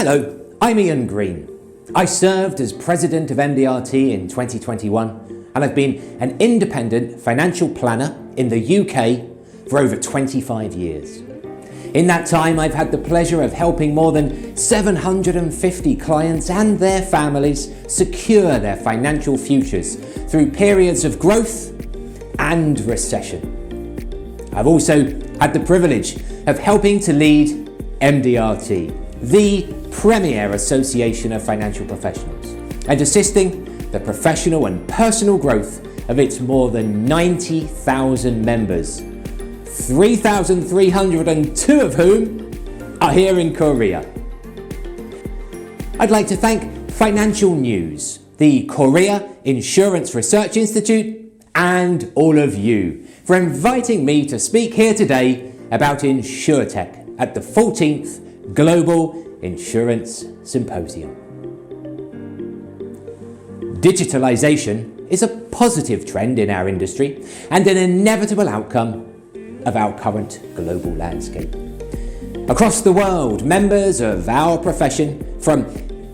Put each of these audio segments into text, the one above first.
Hello, I'm Ian Green. I served as president of MDRT in 2021 and I've been an independent financial planner in the UK for over 25 years. In that time, I've had the pleasure of helping more than 750 clients and their families secure their financial futures through periods of growth and recession. I've also had the privilege of helping to lead MDRT, the premier association of financial professionals, and assisting the professional and personal growth of its more than 90,000 members, 3,302 of whom are here in Korea. I'd like to thank Financial News, the Korea Insurance Research Institute, and all of you for inviting me to speak here today about InsurTech at the 14th Global Insurance Symposium. Digitalization is a positive trend in our industry and an inevitable outcome of our current global landscape. Across the world, members of our profession, from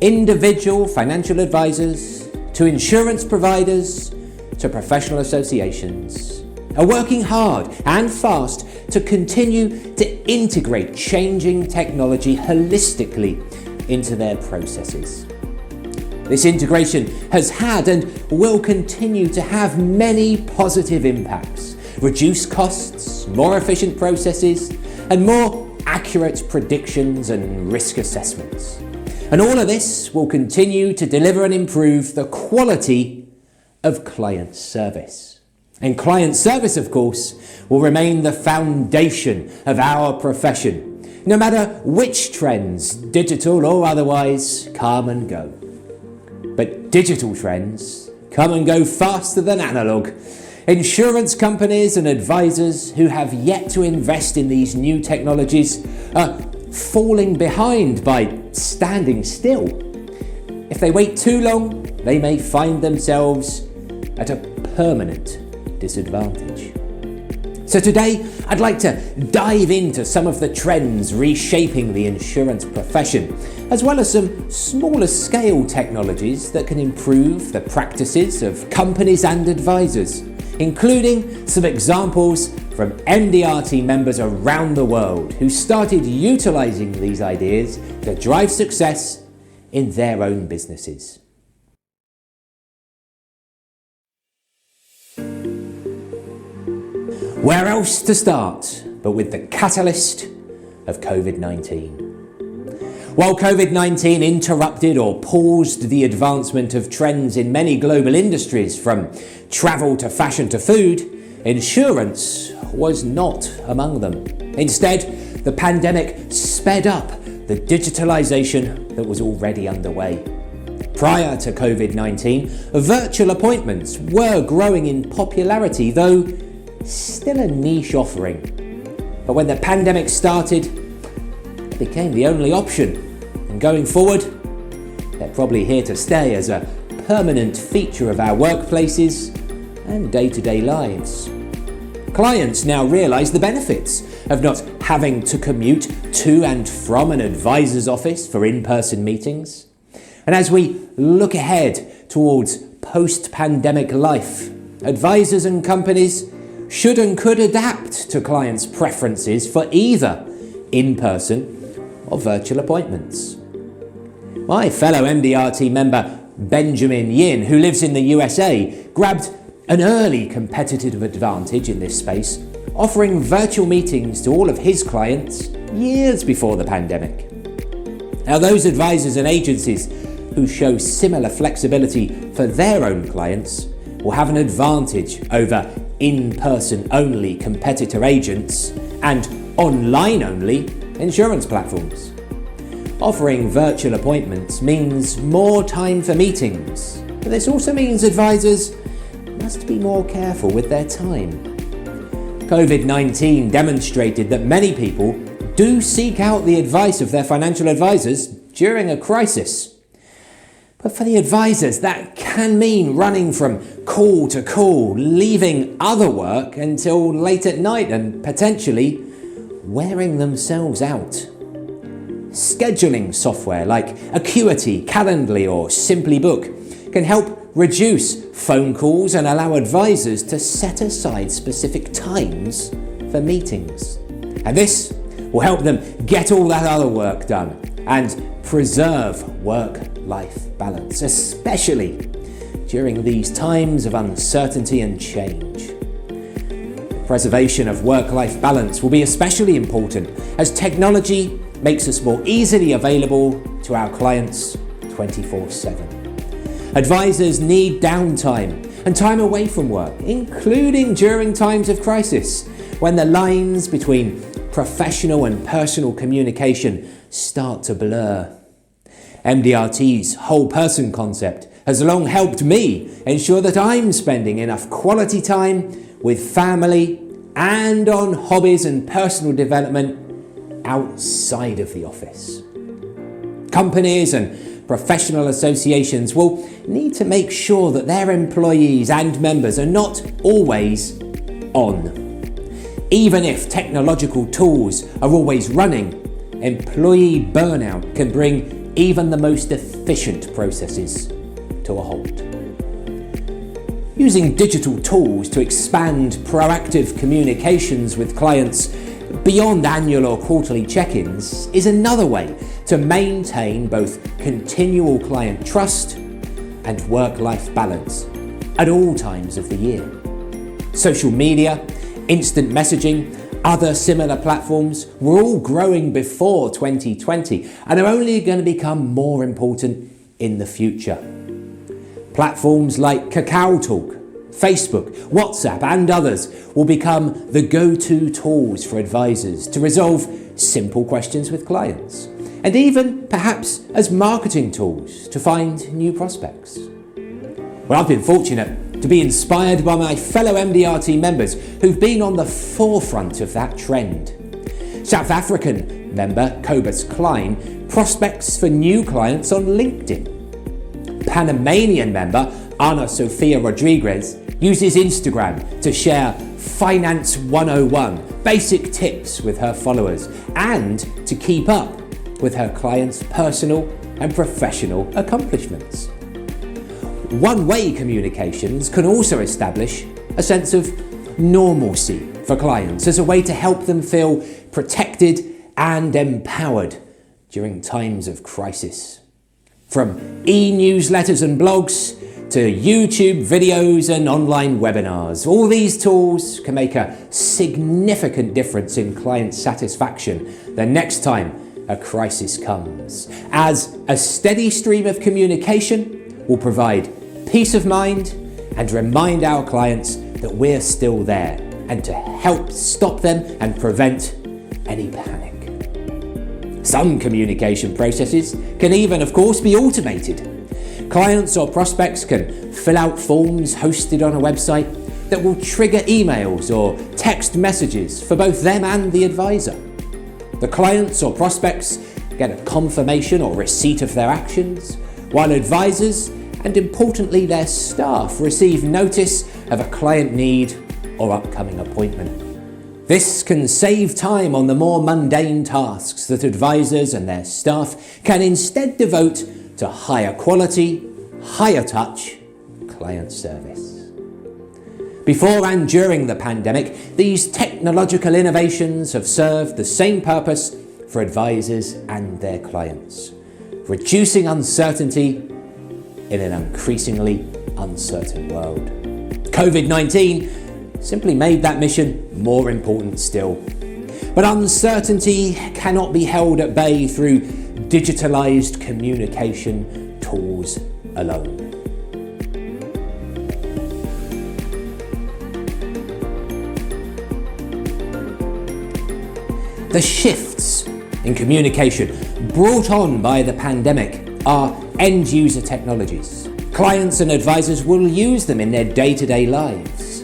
individual financial advisors to insurance providers to professional associations, are working hard and fast to continue to integrate changing technology holistically into their processes. This integration has had and will continue to have many positive impacts: reduced costs, more efficient processes, and more accurate predictions and risk assessments. And all of this will continue to deliver and improve the quality of client service. And client service, of course, will remain the foundation of our profession, no matter which trends, digital or otherwise, come and go. But digital trends come and go faster than analog. Insurance companies and advisors who have yet to invest in these new technologies are falling behind by standing still. If they wait too long, they may find themselves at a permanent disadvantage. So today, I'd like to dive into some of the trends reshaping the insurance profession, as well as some smaller scale technologies that can improve the practices of companies and advisors, including some examples from MDRT members around the world who started utilizing these ideas to drive success in their own businesses. Where else to start but with the catalyst of COVID-19? While COVID-19 interrupted or paused the advancement of trends in many global industries, from travel to fashion to food, insurance was not among them. Instead, the pandemic sped up the digitalization that was already underway. Prior to COVID-19, virtual appointments were growing in popularity, though still a niche offering. But when the pandemic started, it became the only option. And going forward, they're probably here to stay as a permanent feature of our workplaces and day-to-day lives. Clients now realise the benefits of not having to commute to and from an advisor's office for in-person meetings. And as we look ahead towards post-pandemic life, advisors and companies should and could adapt to clients' preferences for either in-person or virtual appointments. My fellow MDRT member Benjamin Yin, who lives in the USA, grabbed an early competitive advantage in this space, offering virtual meetings to all of his clients years before the pandemic. Now, those advisors and agencies who show similar flexibility for their own clients will have an advantage over in-person only competitor agents and online only insurance platforms. Offering virtual appointments means more time for meetings, but this also means advisors must be more careful with their time. COVID-19 demonstrated that many people do seek out the advice of their financial advisors during a crisis. But for the advisors, that can mean running from call to call, leaving other work until late at night and potentially wearing themselves out. scheduling software like Acuity, Calendly or Simply Book can help reduce phone calls and allow advisors to set aside specific times for meetings. And this will help them get all that other work done and preserve work-life balance, especially during these times of uncertainty and change. The preservation of work-life balance will be especially important as technology makes us more easily available to our clients 24/7. Advisors need downtime and time away from work, including during times of crisis, when the lines between professional and personal communication start to blur. MDRT's whole person concept has long helped me ensure that I'm spending enough quality time with family and on hobbies and personal development outside of the office. Companies and professional associations will need to make sure that their employees and members are not always on. Even if technological tools are always running, employee burnout can bring even the most efficient processes to a halt. Using digital tools to expand proactive communications with clients beyond annual or quarterly check-ins is another way to maintain both continual client trust and work-life balance at all times of the year. Social media, instant messaging, other similar platforms were all growing before 2020 and are only going to become more important in the future. Platforms like KakaoTalk, Facebook, WhatsApp and others will become the go-to tools for advisors to resolve simple questions with clients, and even perhaps as marketing tools to find new prospects. Well, I've been fortunate to be inspired by my fellow MDRT members who've been on the forefront of that trend. South African member Cobus Klein prospects for new clients on LinkedIn. Panamanian member Ana Sofia Rodriguez uses Instagram to share Finance 101 basic tips with her followers and to keep up with her clients' personal and professional accomplishments. One-way communications can also establish a sense of normalcy for clients as a way to help them feel protected and empowered during times of crisis. From e-newsletters and blogs to YouTube videos and online webinars, all these tools can make a significant difference in client satisfaction the next time a crisis comes, as a steady stream of communication will provide peace of mind and remind our clients that we're still there and to help stop them and prevent any panic. Some communication processes can even, of course, be automated. Clients or prospects can fill out forms hosted on a website that will trigger emails or text messages for both them and the advisor. The clients or prospects get a confirmation or receipt of their actions, while advisors and importantly their staff receive notice of a client need or upcoming appointment. This can save time on the more mundane tasks that advisors and their staff can instead devote to higher quality, higher touch client service. Before and during the pandemic, these technological innovations have served the same purpose for advisors and their clients, reducing uncertainty in an increasingly uncertain world. COVID-19 simply made that mission more important still. But uncertainty cannot be held at bay through digitalized communication tools alone. The shifts in communication brought on by the pandemic are end-user technologies. Clients and advisors will use them in their day-to-day lives.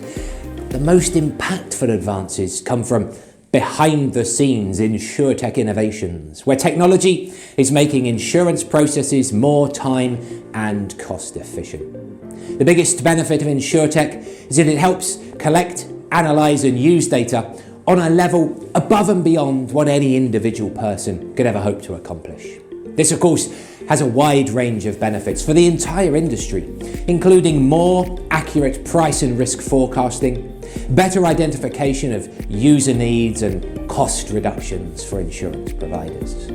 The most impactful advances come from behind-the-scenes insurtech innovations, where technology is making insurance processes more time and cost-efficient. The biggest benefit of insurtech is that it helps collect, analyse and use data on a level above and beyond what any individual person could ever hope to accomplish. This, of course, has a wide range of benefits for the entire industry, including more accurate price and risk forecasting, better identification of user needs, and cost reductions for insurance providers.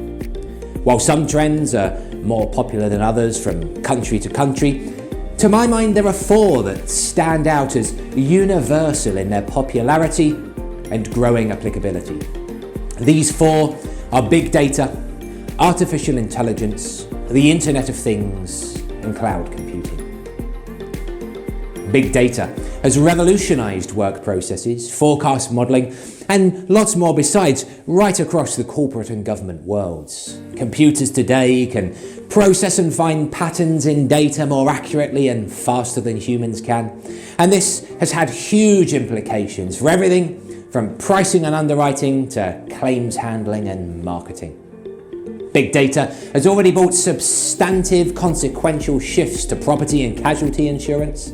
While some trends are more popular than others from country to country, to my mind there are four that stand out as universal in their popularity and growing applicability. These four are big data, artificial intelligence, the Internet of Things, and cloud computing. Big data has revolutionised work processes, forecast modelling, and lots more besides right across the corporate and government worlds. Computers today can process and find patterns in data more accurately and faster than humans can. And this has had huge implications for everything from pricing and underwriting to claims handling and marketing. Big data has already brought substantive consequential shifts to property and casualty insurance.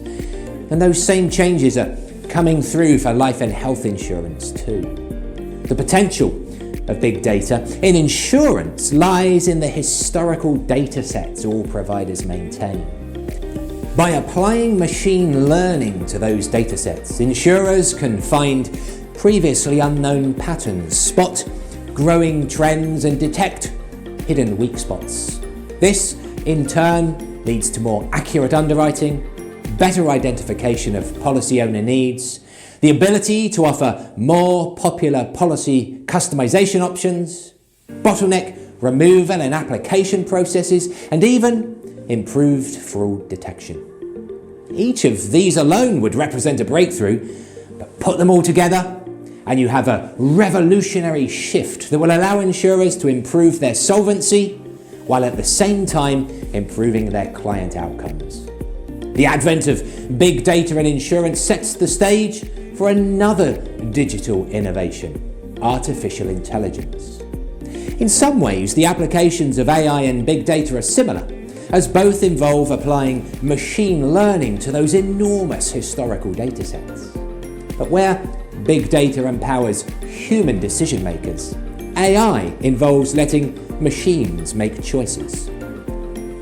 And those same changes are coming through for life and health insurance too. The potential of big data in insurance lies in the historical data sets all providers maintain. By applying machine learning to those data sets, insurers can find previously unknown patterns, spot growing trends, and detect hidden weak spots. This, in turn, leads to more accurate underwriting, better identification of policy owner needs, the ability to offer more popular policy customization options, bottleneck removal and application processes, and even improved fraud detection. Each of these alone would represent a breakthrough, but put them all together and you have a revolutionary shift that will allow insurers to improve their solvency while at the same time improving their client outcomes. The advent of big data in insurance sets the stage for another digital innovation, artificial intelligence. In some ways, the applications of AI and big data are similar, as both involve applying machine learning to those enormous historical data sets. But where big data empowers human decision makers, AI involves letting machines make choices.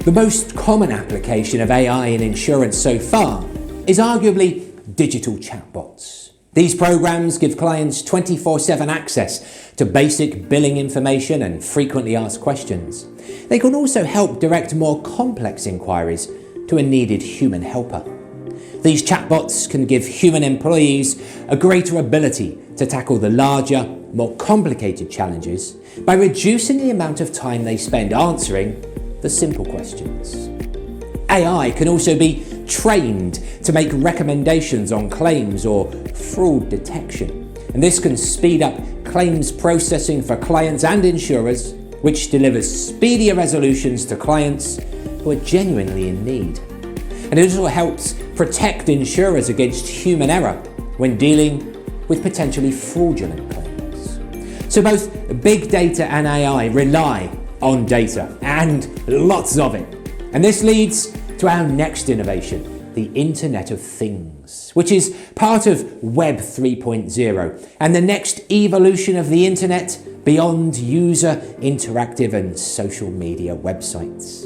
The most common application of AI in insurance so far is arguably digital chatbots. These programs give clients 24/7 access to basic billing information and frequently asked questions. They can also help direct more complex inquiries to a needed human helper. These chatbots can give human employees a greater ability to tackle the larger, more complicated challenges by reducing the amount of time they spend answering the simple questions. AI can also be trained to make recommendations on claims or fraud detection, and this can speed up claims processing for clients and insurers, which delivers speedier resolutions to clients who are genuinely in need. And it also helps protect insurers against human error when dealing with potentially fraudulent claims. So both big data and AI rely on data, and lots of it. And this leads to our next innovation, the Internet of Things, which is part of Web 3.0 and the next evolution of the Internet beyond user interactive and social media websites.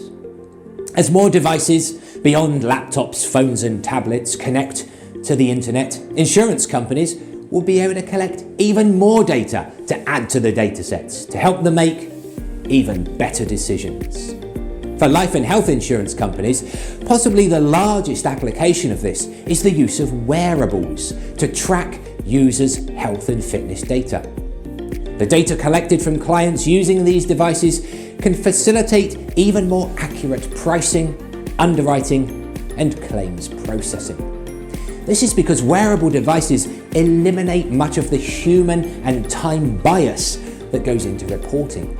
As more devices beyond laptops, phones and tablets connect to the Internet, insurance companies will be able to collect even more data to add to the data sets to help them make even better decisions. For life and health insurance companies, possibly the largest application of this is the use of wearables to track users' health and fitness data. The data collected from clients using these devices can facilitate even more accurate pricing, underwriting, and claims processing. This is because wearable devices eliminate much of the human and time bias that goes into reporting.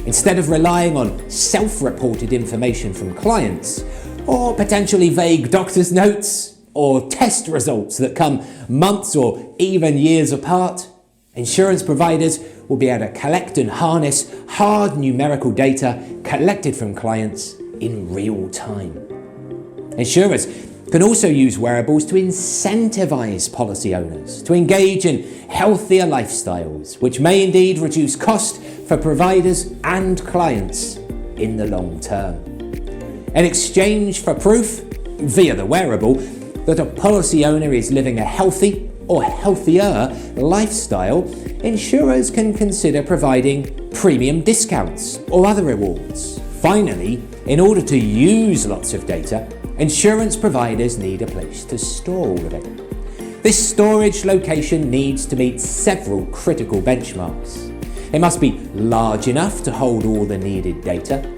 Instead of relying on self-reported information from clients, or potentially vague doctor's notes, or test results that come months or even years apart, insurance providers will be able to collect and harness hard numerical data collected from clients in real time. Insurers can also use wearables to incentivize policy owners to engage in healthier lifestyles, which may indeed reduce cost for providers and clients in the long term. In exchange for proof, via the wearable, that a policy owner is living a healthy or healthier lifestyle, insurers can consider providing premium discounts or other rewards. Finally, in order to use lots of data, insurance providers need a place to store all of it. This storage location needs to meet several critical benchmarks. It must be large enough to hold all the needed data,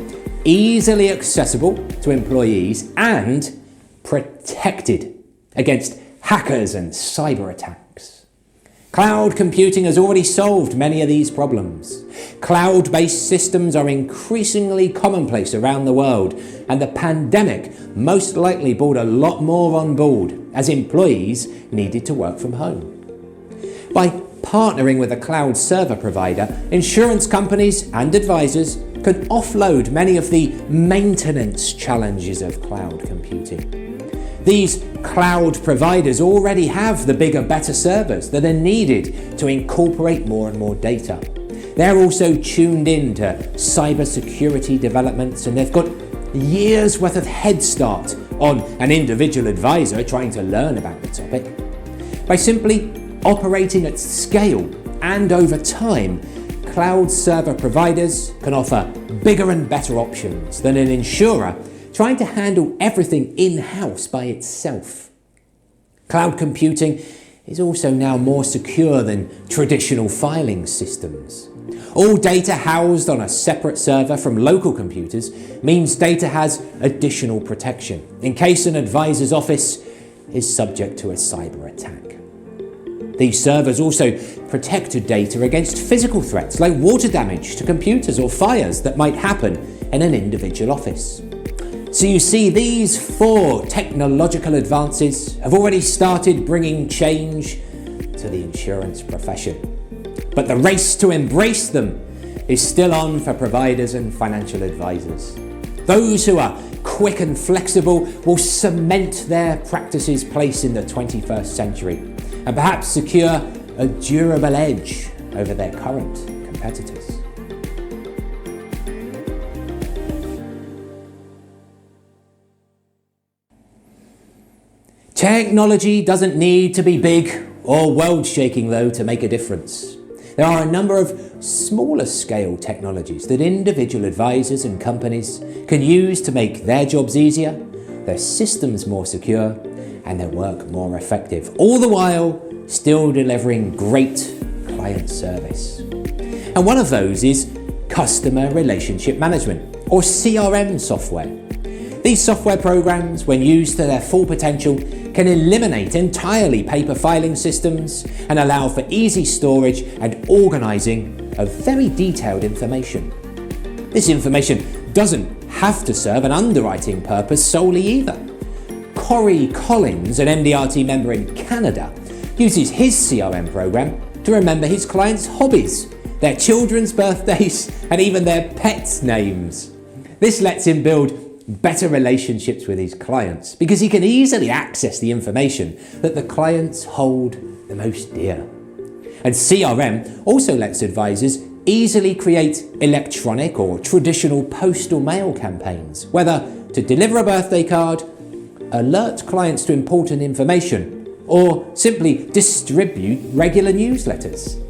easily accessible to employees, and protected against hackers and cyber attacks. Cloud computing has already solved many of these problems. Cloud-based systems are increasingly commonplace around the world, and the pandemic most likely brought a lot more on board as employees needed to work from home. By partnering with a cloud server provider, insurance companies and advisors can offload many of the maintenance challenges of cloud computing. These cloud providers already have the bigger, better servers that are needed to incorporate more and more data. They're also tuned in to cybersecurity developments, and they've got years worth of head start on an individual advisor trying to learn about the topic. By simply operating at scale and over time, cloud server providers can offer bigger and better options than an insurer trying to handle everything in-house by itself. Cloud computing is also now more secure than traditional filing systems. All data housed on a separate server from local computers means data has additional protection in case an advisor's office is subject to a cyber attack. These servers also protect data against physical threats like water damage to computers or fires that might happen in an individual office. So you see, these 4 technological advances have already started bringing change to the insurance profession. But the race to embrace them is still on for providers and financial advisors. Those who are quick and flexible will cement their practice's place in the 21st century and perhaps secure a durable edge over their current competitors. Technology doesn't need to be big or world-shaking, though, to make a difference. There are a number of smaller scale technologies that individual advisors and companies can use to make their jobs easier, their systems more secure, and their work more effective, all the while still delivering great client service. And one of those is customer relationship management, or CRM software. These software programs, when used to their full potential, can eliminate entirely paper filing systems and allow for easy storage and organising of very detailed information. This information doesn't have to serve an underwriting purpose solely either. Corey Collins, an MDRT member in Canada, uses his CRM program to remember his clients' hobbies, their children's birthdays, and even their pets' names. This lets him build better relationships with his clients because he can easily access the information that the clients hold the most dear. And CRM also lets advisors easily create electronic or traditional postal mail campaigns, whether to deliver a birthday card, alert clients to important information, or simply distribute regular newsletters.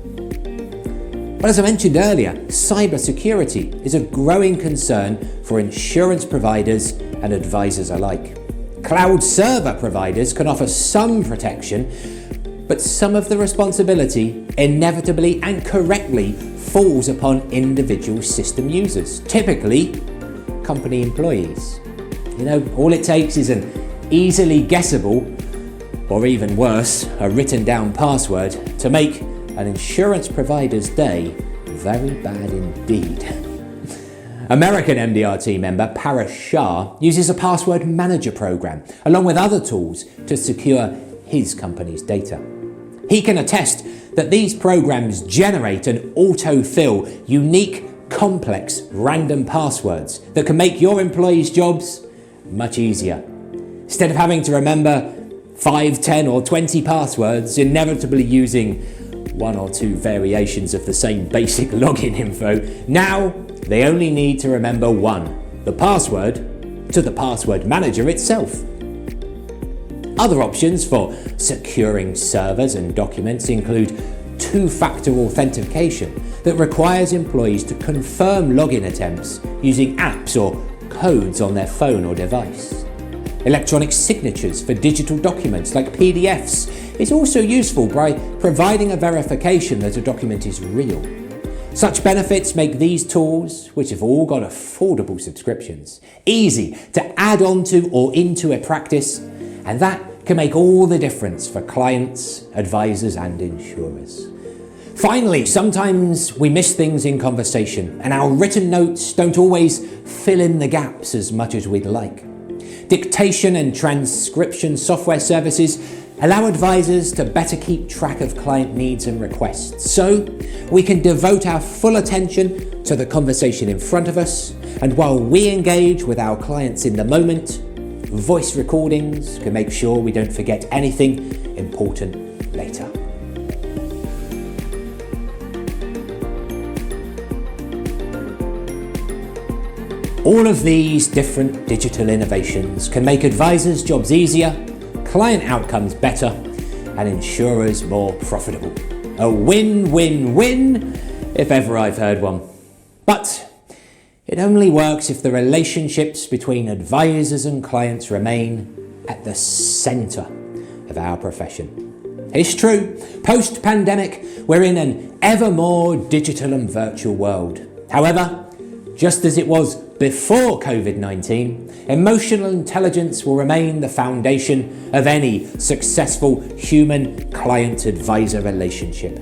But as I mentioned earlier, cybersecurity is a growing concern for insurance providers and advisors alike. Cloud server providers can offer some protection, but some of the responsibility inevitably and correctly falls upon individual system users, typically company employees. All it takes is an easily guessable, or even worse, a written down password to make an insurance provider's day very bad indeed. American MDRT member Paresh Shah uses a password manager program along with other tools to secure his company's data. He can attest that these programs generate and autofill unique, complex, random passwords that can make your employees' jobs much easier. Instead of having to remember 5, 10 or 20 passwords, inevitably using 1 or 2 variations of the same basic login info, now they only need to remember one, the password, to the password manager itself. Other options for securing servers and documents include two-factor authentication that requires employees to confirm login attempts using apps or codes on their phone or device. Electronic signatures for digital documents like PDFs is also useful by providing a verification that a document is real. Such benefits make these tools, which have all got affordable subscriptions, easy to add onto or into a practice, and that can make all the difference for clients, advisors and insurers. Finally, sometimes we miss things in conversation and our written notes don't always fill in the gaps as much as we'd like. Dictation and transcription software services allow advisors to better keep track of client needs and requests, so we can devote our full attention to the conversation in front of us, and while we engage with our clients in the moment, voice recordings can make sure we don't forget anything important later. All of these different digital innovations can make advisors' jobs easier, client outcomes better, and insurers more profitable. A win-win-win, if ever I've heard one. But it only works if the relationships between advisors and clients remain at the centre of our profession. It's true, post-pandemic, we're in an ever more digital and virtual world. However, just as it was before COVID-19, emotional intelligence will remain the foundation of any successful human-client-advisor relationship.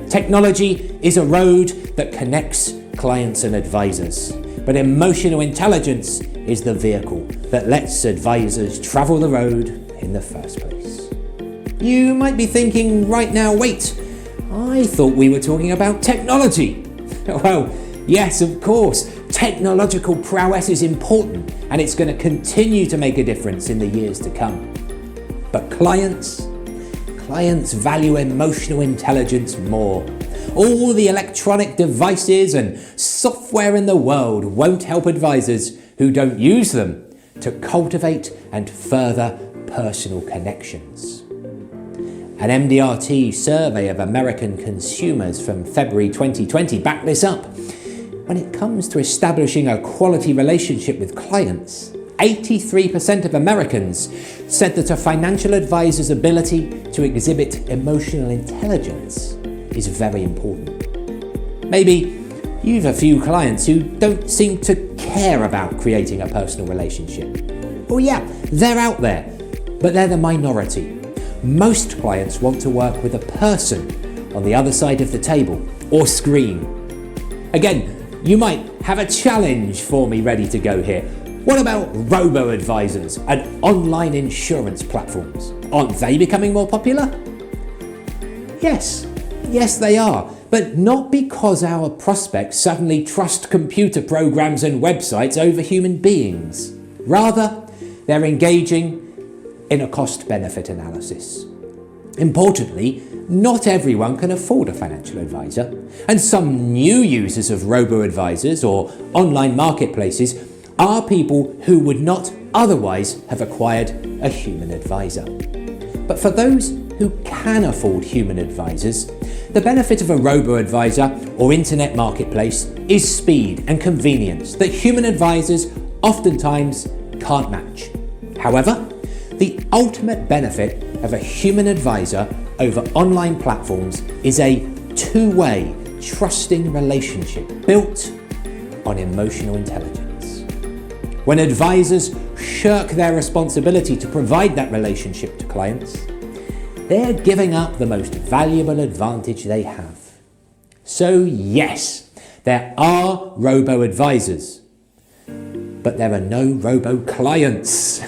Technology is a road that connects clients and advisors, but emotional intelligence is the vehicle that lets advisors travel the road in the first place. You might be thinking right now, wait, I thought we were talking about technology. Well, yes, of course, technological prowess is important and it's going to continue to make a difference in the years to come. But clients value emotional intelligence more. All the electronic devices and software in the world won't help advisors who don't use them to cultivate and further personal connections. An MDRT survey of American consumers from February 2020 backed this up. When it comes to establishing a quality relationship with clients, 83% of Americans said that a financial advisor's ability to exhibit emotional intelligence is very important. Maybe you've a few clients who don't seem to care about creating a personal relationship. Oh yeah, they're out there, but they're the minority. Most clients want to work with a person on the other side of the table or screen. Again, you might have a challenge for me ready to go here. What about robo-advisors and online insurance platforms? Aren't they becoming more popular? Yes they are, but not because our prospects suddenly trust computer programs and websites over human beings. Rather, they're engaging in a cost-benefit analysis. Importantly, not everyone can afford a financial advisor, and some new users of robo-advisors or online marketplaces are people who would not otherwise have acquired a human advisor. But for those who can afford human advisors, the benefit of a robo-advisor or internet marketplace is speed and convenience that human advisors oftentimes can't match. However, the ultimate benefit of a human advisor over online platforms is a two-way, trusting relationship built on emotional intelligence. When advisors shirk their responsibility to provide that relationship to clients, they're giving up the most valuable advantage they have. So yes, there are robo-advisors, but there are no robo-clients.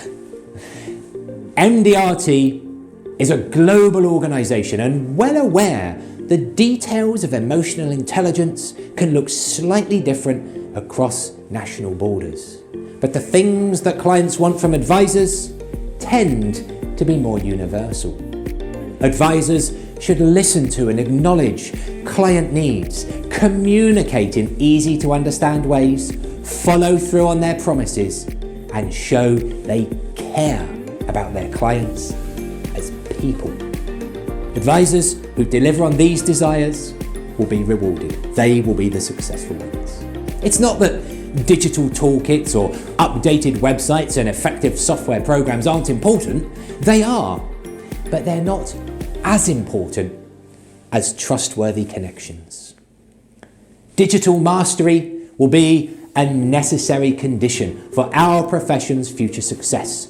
MDRT is a global organisation and well aware the details of emotional intelligence can look slightly different across national borders. But the things that clients want from advisors tend to be more universal. Advisors should listen to and acknowledge client needs, communicate in easy to understand ways, follow through on their promises, and show they care about their clients as people. Advisors who deliver on these desires will be rewarded. They will be the successful ones. It's not that digital toolkits or updated websites and effective software programs aren't important. They are, but they're not as important as trustworthy connections. Digital mastery will be a necessary condition for our profession's future success,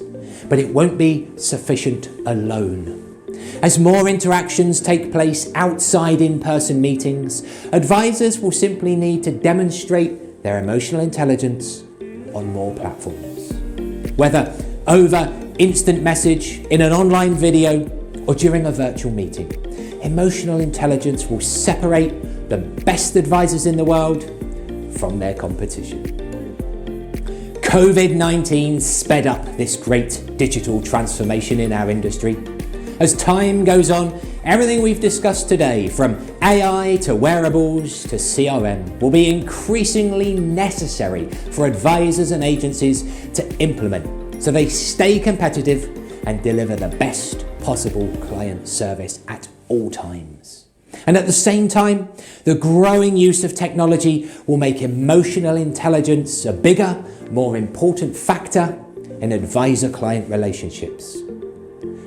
but it won't be sufficient alone. As more interactions take place outside in-person meetings, advisors will simply need to demonstrate their emotional intelligence on more platforms. Whether over instant message, in an online video, or during a virtual meeting, emotional intelligence will separate the best advisors in the world from their competition. COVID-19 sped up this great digital transformation in our industry. As time goes on, everything we've discussed today, from AI to wearables to CRM, will be increasingly necessary for advisors and agencies to implement so they stay competitive and deliver the best possible client service at all times. And at the same time, the growing use of technology will make emotional intelligence a bigger, more important factor in advisor-client relationships.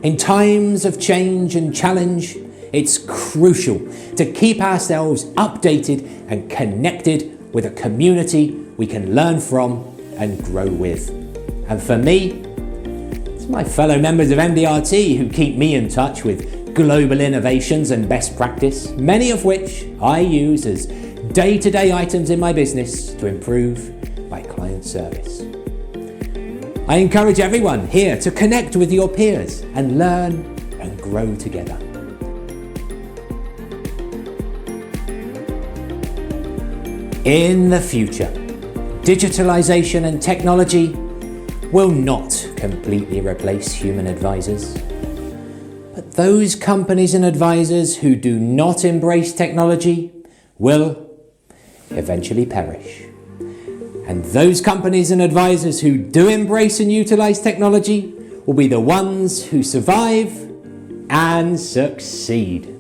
In times of change and challenge, it's crucial to keep ourselves updated and connected with a community we can learn from and grow with. And for me, it's my fellow members of MDRT who keep me in touch with global innovations and best practice, many of which I use as day-to-day items in my business to improve my client service. I encourage everyone here to connect with your peers and learn and grow together. In the future, digitalization and technology will not completely replace human advisors. But those companies and advisors who do not embrace technology will eventually perish. And those companies and advisors who do embrace and utilize technology will be the ones who survive and succeed.